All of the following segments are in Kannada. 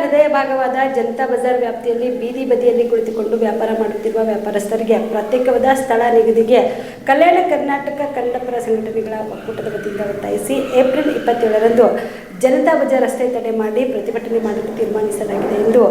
ಹೃದಯ ಭಾಗವಾದ ಜನತಾ ಬಜಾರ್ ವ್ಯಾಪ್ತಿಯಲ್ಲಿ ಬೀದಿ ಬದಿಯಲ್ಲಿ ಕುಳಿತುಕೊಂಡು ವ್ಯಾಪಾರ ಮಾಡುತ್ತಿರುವ ವ್ಯಾಪಾರಸ್ಥರಿಗೆ ಪ್ರತ್ಯೇಕವಾದ ಸ್ಥಳ ನಿಗದಿಗೆ ಕಲ್ಯಾಣ ಕರ್ನಾಟಕ ಕನ್ನಡಪರ ಸಂಘಟನೆಗಳ ಒಕ್ಕೂಟದ ವತಿಯಿಂದ ಒತ್ತಾಯಿಸಿ ಏಪ್ರಿಲ್ 27ರಂದು ಜನತಾ ಬಜಾರ್ ರಸ್ತೆ ತಡೆ ಮಾಡಿ ಪ್ರತಿಭಟನೆ ಮಾಡಲು ತೀರ್ಮಾನಿಸಲಾಗಿದೆ ಎಂದು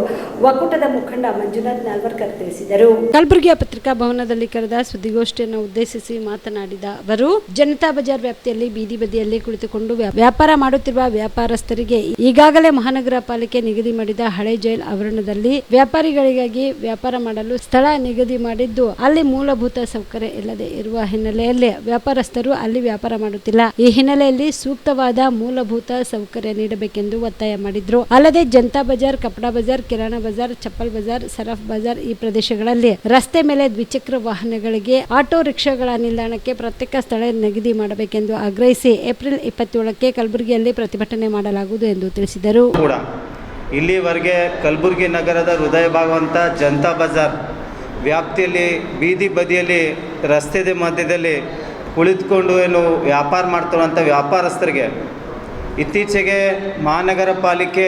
ಒಕ್ಕೂಟದ ಮುಖಂಡ ಮಂಜುನಾಥ್ ನಾಲ್ವರ್ಕರ್ ತಿಳಿಸಿದರು. ಕಲಬುರಗಿಯ ಪತ್ರಿಕಾ ಭವನದಲ್ಲಿ ಕರೆದ ಸುದ್ದಿಗೋಷ್ಠಿಯನ್ನು ಉದ್ದೇಶಿಸಿ ಮಾತನಾಡಿದ ಅವರು, ಜನತಾ ಬಜಾರ್ ವ್ಯಾಪ್ತಿಯಲ್ಲಿ ಬೀದಿ ಬದಿಯಲ್ಲಿ ಕುಳಿತುಕೊಂಡು ವ್ಯಾಪಾರ ಮಾಡುತ್ತಿರುವ ವ್ಯಾಪಾರಸ್ಥರಿಗೆ ಈಗಾಗಲೇ ಮಹಾನಗರ ಪಾಲಿಕೆ ನಿಗದಿ ಮಾಡಿದ ಹಳೆ ಜೈಲ್ ಆವರಣದಲ್ಲಿ ವ್ಯಾಪಾರಿಗಳಿಗಾಗಿ ವ್ಯಾಪಾರ ಮಾಡಲು ಸ್ಥಳ ನಿಗದಿ ಮಾಡಿದ್ದು, ಅಲ್ಲಿ ಮೂಲಭೂತ ಸೌಕರ್ಯ ಇಲ್ಲದೆ ಇರುವ ಹಿನ್ನೆಲೆಯಲ್ಲಿ ವ್ಯಾಪಾರಸ್ಥರು ಅಲ್ಲಿ ವ್ಯಾಪಾರ ಮಾಡುತ್ತಿಲ್ಲ. ಈ ಹಿನ್ನೆಲೆಯಲ್ಲಿ ಸೂಕ್ತವಾದ ಮೂಲಭೂತ ಸೌಕರ್ಯ ನೀಡಬೇಕೆಂದು ಒತ್ತಾಯ ಮಾಡಿದ್ರು. ಅಲ್ಲದೆ ಜನತಾ ಬಜಾರ್, ಕಪಡಾ ಬಜಾರ್, ಕಿರಾಣಾ ಬಜಾರ್, ಚಪ್ಪಲ್ ಬಜಾರ್, ಸರಫ್ ಬಜಾರ್ ಈ ಪ್ರದೇಶಗಳಲ್ಲಿ ರಸ್ತೆ ಮೇಲೆ ದ್ವಿಚಕ್ರ ವಾಹನಗಳಿಗೆ, ಆಟೋ ರಿಕ್ಷಾಗಳ ನಿಲ್ದಾಣಕ್ಕೆ ಪ್ರತ್ಯೇಕ ಸ್ಥಳ ನಿಗದಿ ಮಾಡಬೇಕೆಂದು ಆಗ್ರಹಿಸಿ ಏಪ್ರಿಲ್ 27ಕ್ಕೆ ಕಲಬುರಗಿಯಲ್ಲಿ ಪ್ರತಿಭಟನೆ ಮಾಡಲಾಗುವುದು ಎಂದು ತಿಳಿಸಿದರು. ಇಲ್ಲಿವರೆಗೆ ಕಲಬುರಗಿ ನಗರದ ಹೃದಯ ಭಾಗವಂತ ಜನತಾ ಬಜಾರ್ ವ್ಯಾಪ್ತಿಯಲ್ಲಿ ಬೀದಿ ಬದಿಯಲ್ಲಿ ರಸ್ತೆ ಮಧ್ಯದಲ್ಲಿ ಕುಳಿತುಕೊಂಡು ಏನು ವ್ಯಾಪಾರ ಮಾಡ್ತಿರುವಂಥ ವ್ಯಾಪಾರಸ್ಥರಿಗೆ ಇತ್ತೀಚೆಗೆ ಮಹಾನಗರ ಪಾಲಿಕೆ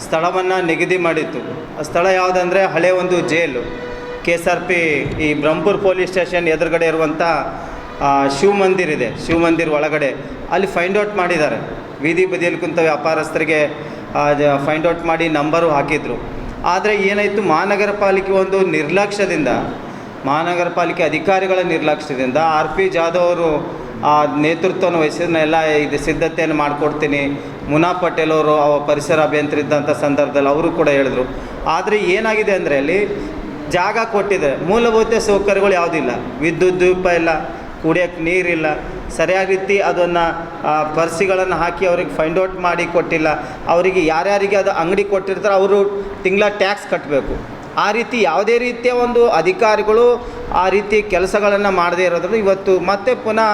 ಸ್ಥಳವನ್ನು ನಿಗದಿ ಮಾಡಿತ್ತು. ಆ ಸ್ಥಳ ಯಾವುದಂದರೆ ಹಳೆ ಒಂದು ಜೈಲು, KSRP ಈ ಬ್ರಹ್ಮಪುರ ಪೊಲೀಸ್ ಸ್ಟೇಷನ್ ಎದುರುಗಡೆ ಇರುವಂಥ ಶಿವ ಮಂದಿರ ಇದೆ. ಶಿವ ಮಂದಿರ ಒಳಗಡೆ ಅಲ್ಲಿ ಫೈಂಡ್ ಔಟ್ ಮಾಡಿದ್ದಾರೆ. ಬೀದಿ ಬದಿಯಲ್ಲಿ ಕುಂತ ವ್ಯಾಪಾರಸ್ಥರಿಗೆ ಫೈಂಡ್ ಔಟ್ ಮಾಡಿ ನಂಬರು ಹಾಕಿದ್ರು. ಆದರೆ ಏನಾಯಿತು, ಮಹಾನಗರ ಪಾಲಿಕೆ ಒಂದು ನಿರ್ಲಕ್ಷ್ಯದಿಂದ, ಮಹಾನಗರ ಪಾಲಿಕೆ ಅಧಿಕಾರಿಗಳ ನಿರ್ಲಕ್ಷ್ಯದಿಂದ RP ಜಾಧವ್ ಅವರು ಆ ನೇತೃತ್ವವನ್ನು ವಹಿಸಿದ ಎಲ್ಲ ಇದು ಸಿದ್ಧತೆಯನ್ನು ಮಾಡಿಕೊಡ್ತೀನಿ. ಮುನಾ ಪಟೇಲ್ ಅವರು ಪರಿಸರ ಅಭಿಯಂತರ ಇದ್ದಂಥ ಸಂದರ್ಭದಲ್ಲಿ ಅವರು ಕೂಡ ಹೇಳಿದ್ರು. ಆದರೆ ಏನಾಗಿದೆ ಅಂದರೆ ಅಲ್ಲಿ ಜಾಗ ಕೊಟ್ಟಿದೆ, ಮೂಲಭೂತ ಸೌಕರ್ಯಗಳು ಯಾವುದಿಲ್ಲ. ವಿದ್ಯುತ್ ದೀಪ ಇಲ್ಲ, ಕುಡಿಯೋಕ್ಕೆ ನೀರಿಲ್ಲ, ಸರಿಯಾದ ರೀತಿ ಅದನ್ನು ಪರ್ಸಿಗಳನ್ನು ಹಾಕಿ ಅವ್ರಿಗೆ ಫೈಂಡ್ ಔಟ್ ಮಾಡಿ ಕೊಟ್ಟಿಲ್ಲ. ಅವರಿಗೆ ಯಾರ್ಯಾರಿಗೆ ಅದು ಅಂಗಡಿ ಕೊಟ್ಟಿರ್ತಾರೆ ಅವರು ತಿಂಗಳ ಟ್ಯಾಕ್ಸ್ ಕಟ್ಟಬೇಕು. ಆ ರೀತಿ ಯಾವುದೇ ರೀತಿಯ ಒಂದು ಅಧಿಕಾರಿಗಳು ಆ ರೀತಿ ಕೆಲಸಗಳನ್ನು ಮಾಡದೇ ಇರೋದ್ರಿಂದ ಇವತ್ತು ಮತ್ತೆ ಪುನಃ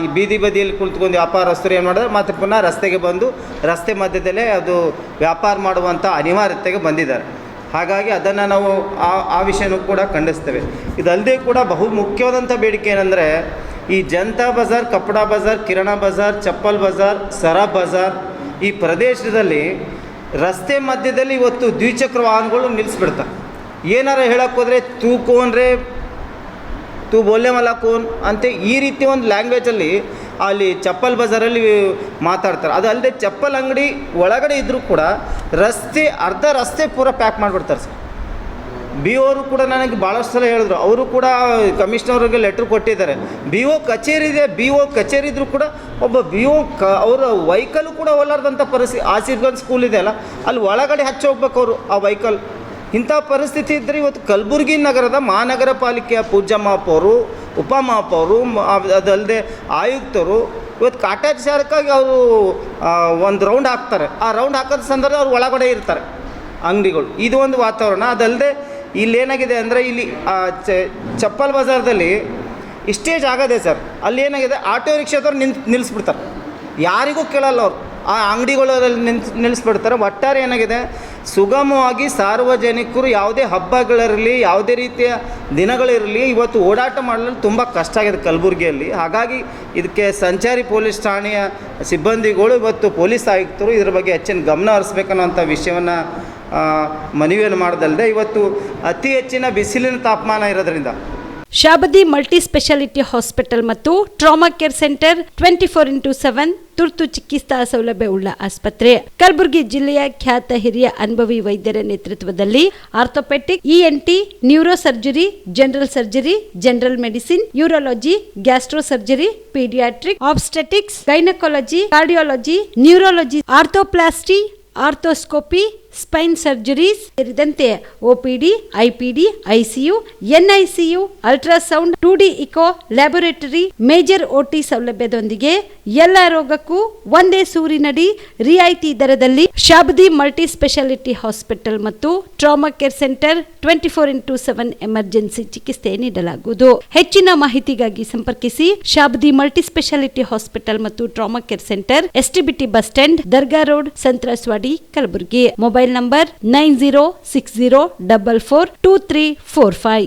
ಈ ಬೀದಿ ಬದಿಯಲ್ಲಿ ಕುಳಿತುಕೊಂಡು ವ್ಯಾಪಾರಸ್ಥರು ಏನು ಮಾಡಿದ್ರೆ ಮತ್ತೆ ಪುನಃ ರಸ್ತೆಗೆ ಬಂದು ರಸ್ತೆ ಮಧ್ಯದಲ್ಲೇ ಅದು ವ್ಯಾಪಾರ ಮಾಡುವಂಥ ಅನಿವಾರ್ಯತೆಗೆ ಬಂದಿದ್ದಾರೆ. ಹಾಗಾಗಿ ಅದನ್ನು ನಾವು ಆ ವಿಷಯನೂ ಕೂಡ ಖಂಡಿಸ್ತೇವೆ. ಇದಲ್ಲದೆ ಕೂಡ ಬಹು ಮುಖ್ಯವಾದಂಥ ಬೇಡಿಕೆ ಏನಂದರೆ, ಈ ಜನತಾ ಬಜಾರ್, ಕಪಡಾ ಬಜಾರ್, ಕಿರಾಣಾ ಬಜಾರ್, ಚಪ್ಪಲ್ ಬಜಾರ್, ಸರಾಫ್ ಬಜಾರ್ ಈ ಪ್ರದೇಶದಲ್ಲಿ ರಸ್ತೆ ಮಧ್ಯದಲ್ಲಿ ಇವತ್ತು ದ್ವಿಚಕ್ರ ವಾಹನಗಳು ನಿಲ್ಲಿಸ್ಬಿಡ್ತಾರೆ. ಏನಾರು ಹೇಳಕ್ಕೆ ಹೋದರೆ ತೂ ಕೋನ್ ರೇ ತೂ ಬೋಲೆ ಮಲ್ಲ ಕೋನ್ ಅಂತ ಈ ರೀತಿ ಒಂದು ಲ್ಯಾಂಗ್ವೇಜಲ್ಲಿ ಅಲ್ಲಿ ಚಪ್ಪಲ್ ಬಜಾರಲ್ಲಿ ಮಾತಾಡ್ತಾರೆ. ಅದಲ್ಲದೆ ಚಪ್ಪಲ್ ಅಂಗಡಿ ಒಳಗಡೆ ಇದ್ದರೂ ಕೂಡ ಅರ್ಧ ರಸ್ತೆ ಪೂರ ಪ್ಯಾಕ್ ಮಾಡಿಬಿಡ್ತಾರೆ ಸರ್. BO ಅವರು ಕೂಡ ನನಗೆ ಭಾಳಷ್ಟು ಸಲ ಹೇಳಿದ್ರು. ಅವರು ಕೂಡ ಕಮಿಷನರ್ಗೆ ಲೆಟ್ರ್ ಕೊಟ್ಟಿದ್ದಾರೆ. BO ಕಚೇರಿ ಇದೆ, BO ಕಚೇರಿ ಇದ್ದರೂ ಕೂಡ ಒಬ್ಬ BO ಅವರ ವೆಹಿಕಲ್ಲು ಕೂಡ ಓಲಾರ್ದಂಥ ಪರಿಸ್ಥಿತಿ. ಆಶೀರ್ವಾದ್ ಸ್ಕೂಲ್ ಇದೆ ಅಲ್ಲ, ಅಲ್ಲಿ ಒಳಗಡೆ ಹಚ್ಚಿ ಹೋಗ್ಬೇಕು ಅವರು ಆ ವೆಹಿಕಲ್. ಇಂಥ ಪರಿಸ್ಥಿತಿ ಇದ್ದರೆ ಇವತ್ತು ಕಲಬುರಗಿ ನಗರದ ಮಹಾನಗರ ಪಾಲಿಕೆಯ ಪೂಜ್ಯ ಮಹಾಪೌರು, ಉಪಮಹಾಪೌರು, ಅದಲ್ಲದೆ ಆಯುಕ್ತರು ಇವತ್ತು ಕಾಟಾಚಾರಕ್ಕಾಗಿ ಅವರು ಒಂದು ರೌಂಡ್ ಹಾಕ್ತಾರೆ. ಆ ರೌಂಡ್ ಹಾಕೋದ ಸಂದರ್ಭ ಅವ್ರು ಒಳಗಡೆ ಇರ್ತಾರೆ ಅಂಗಡಿಗಳು. ಇದು ಒಂದು ವಾತಾವರಣ. ಅದಲ್ಲದೆ ಇಲ್ಲೇನಾಗಿದೆ ಅಂದರೆ, ಇಲ್ಲಿ ಚಪ್ಪಲ್ ಬಜಾರ್ದಲ್ಲಿ ಇಷ್ಟೇ ಜಾಗ ಇದೆ ಸರ್. ಅಲ್ಲಿ ಏನಾಗಿದೆ, ಆಟೋ ರಿಕ್ಷಾದವ್ರು ನಿಲ್ಲಿಸ್ಬಿಡ್ತಾರೆ, ಯಾರಿಗೂ ಕೇಳಲ್ಲ ಅವರು. ಆ ಅಂಗಡಿಗಳಲ್ಲಿ ನಿಲ್ಲಿಸ್ಬಿಡ್ತಾರೆ. ಒಟ್ಟಾರೆ ಏನಾಗಿದೆ, ಸುಗಮವಾಗಿ ಸಾರ್ವಜನಿಕರು ಯಾವುದೇ ಹಬ್ಬಗಳಿರಲಿ, ಯಾವುದೇ ರೀತಿಯ ದಿನಗಳಿರಲಿ ಇವತ್ತು ಓಡಾಟ ಮಾಡಲು ತುಂಬ ಕಷ್ಟ ಆಗಿದೆ ಕಲಬುರಗಿಯಲ್ಲಿ. ಹಾಗಾಗಿ ಇದಕ್ಕೆ ಸಂಚಾರಿ ಪೊಲೀಸ್ ಠಾಣೆಯ ಸಿಬ್ಬಂದಿಗಳು ಇವತ್ತು ಪೊಲೀಸ್ ಆಯುಕ್ತರು ಇದರ ಬಗ್ಗೆ ಹೆಚ್ಚಿನ ಗಮನ ಹರಿಸ್ಬೇಕನ್ನೋಂಥ ವಿಷಯವನ್ನು ಮನವಿಯನ್ನು ಮಾಡೋದಲ್ಲದೆ, ಇವತ್ತು ಅತಿ ಹೆಚ್ಚಿನ ಬಿಸಿಲಿನ ತಾಪಮಾನ ಇರೋದ್ರಿಂದ ಶಾಬದಿ ಮಲ್ಟಿ ಸ್ಪೆಷಾಲಿಟಿ ಹಾಸ್ಪಿಟಲ್ ಮತ್ತು ಟ್ರಾಮಾ ಕೇರ್ ಸೆಂಟರ್ 24x7 ತುರ್ತು ಚಿಕಿತ್ಸಾ ಸೌಲಭ್ಯವುಳ್ಳ ಆಸ್ಪತ್ರೆ. ಕಲಬುರಗಿ ಜಿಲ್ಲೆಯ ಖ್ಯಾತ ಹಿರಿಯ ಅನುಭವಿ ವೈದ್ಯರ ನೇತೃತ್ವದಲ್ಲಿ orthopaedic, ENT, neuro surgery, general surgery, general medicine, urology, gastro surgery, paediatric, obstetrics, gynaecology, cardiology, neurology, arthroplasty, arthroscopy, spine surgeries ಸೇರಿದಂತೆ OPD, IPD, ICU, NICU, ultrasound, 2D echo, laboratory, major OT ಸೌಲಭ್ಯದೊಂದಿಗೆ ಎಲ್ಲ ರೋಗಕ್ಕೂ ಒಂದೇ ಸೂರಿನಡಿ ರಿಯಾಯಿತಿ ದರದಲ್ಲಿ ಶಾಬದಿ ಮಲ್ಟಿ ಸ್ಪೆಷಾಲಿಟಿ ಹಾಸ್ಪಿಟಲ್ ಮತ್ತು trauma care centre 24x7 emergency ಚಿಕಿತ್ಸೆ ನೀಡಲಾಗುವುದು. ಹೆಚ್ಚಿನ ಮಾಹಿತಿಗಾಗಿ ಸಂಪರ್ಕಿಸಿ ಶಾಬದಿ ಮಲ್ಟಿ ಸ್ಪೆಷಾಲಿಟಿ ಹಾಸ್ಪಿಟಲ್ ಮತ್ತು trauma care centre, STBT bus stand, Dargah road, ಸಂತ್ರಸ್ವಾಡಿ, Kalaburagi. Mobile number 9060442345.